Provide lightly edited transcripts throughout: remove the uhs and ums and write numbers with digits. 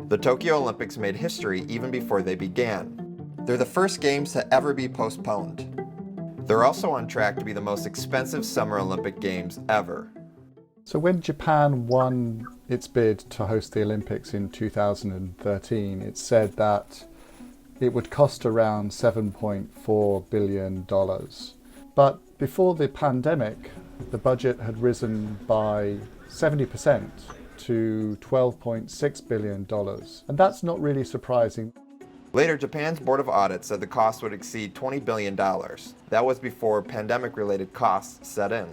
The Tokyo Olympics made history even before they began. They're the first games to ever be postponed. They're also on track to be the most expensive Summer Olympic Games ever. So when Japan won its bid to host the Olympics in 2013, it said that it would cost around $7.4 billion. But before the pandemic, the budget had risen by 70% to $12.6 billion. And that's not really surprising. Later, Japan's Board of Audit said the cost would exceed $20 billion. That was before pandemic-related costs set in.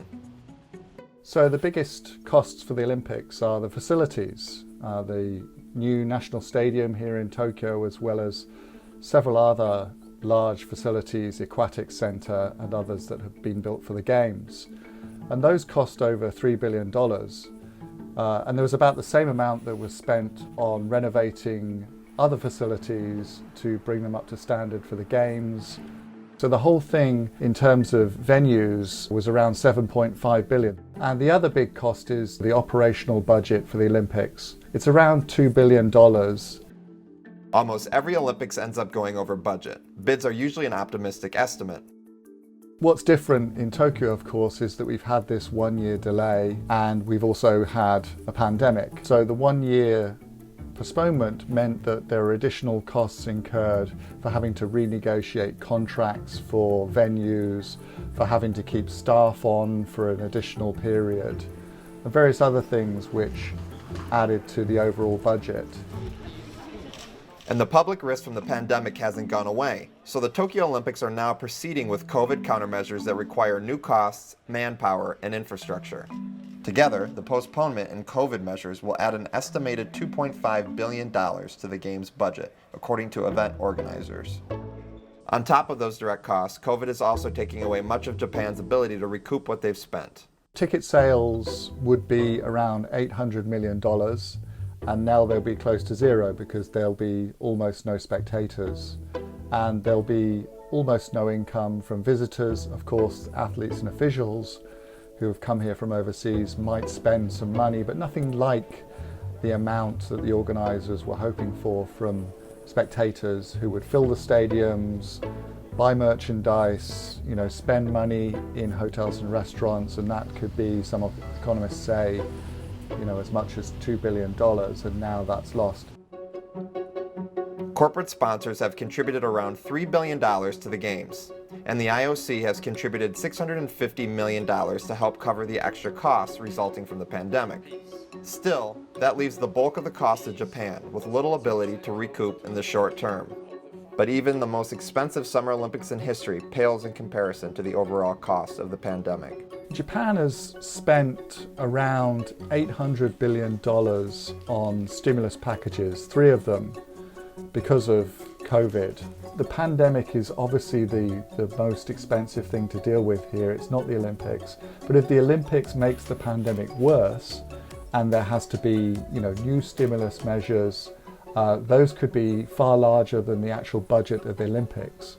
So the biggest costs for the Olympics are the facilities, the new national stadium here in Tokyo, as well as several other large facilities, aquatic centre and others that have been built for the Games. And those cost over $3 billion. And there was about the same amount that was spent on renovating other facilities to bring them up to standard for the Games. So the whole thing in terms of venues was around $7.5 billion. And the other big cost is the operational budget for the Olympics. It's around $2 billion. Almost every Olympics ends up going over budget. Bids are usually an optimistic estimate. What's different in Tokyo, of course, is that we've had this 1 year delay and we've also had a pandemic. So the 1 year postponement meant that there were additional costs incurred for having to renegotiate contracts for venues, for having to keep staff on for an additional period, and various other things which added to the overall budget. And the public risk from the pandemic hasn't gone away, so the Tokyo Olympics are now proceeding with COVID countermeasures that require new costs, manpower, and infrastructure. Together, the postponement and COVID measures will add an estimated $2.5 billion to the Games budget, according to event organizers. On top of those direct costs, COVID is also taking away much of Japan's ability to recoup what they've spent. Ticket sales would be around $800 million, and now they'll be close to zero because there'll be almost no spectators. And there'll be almost no income from visitors. Of course, athletes and officials who have come here from overseas might spend some money, but nothing like the amount that the organisers were hoping for from spectators who would fill the stadiums, buy merchandise, spend money in hotels and restaurants, and that could be, some economists say, as much as $2 billion, and now that's lost. Corporate sponsors have contributed around $3 billion to the Games, and the IOC has contributed $650 million to help cover the extra costs resulting from the pandemic. Still, that leaves the bulk of the cost to Japan, with little ability to recoup in the short term. But even the most expensive Summer Olympics in history pales in comparison to the overall cost of the pandemic. Japan has spent around $800 billion on stimulus packages, 3 of them because of COVID. The pandemic is obviously the most expensive thing to deal with here. It's not the Olympics. But if the Olympics makes the pandemic worse and there has to be new stimulus measures, those could be far larger than the actual budget of the Olympics.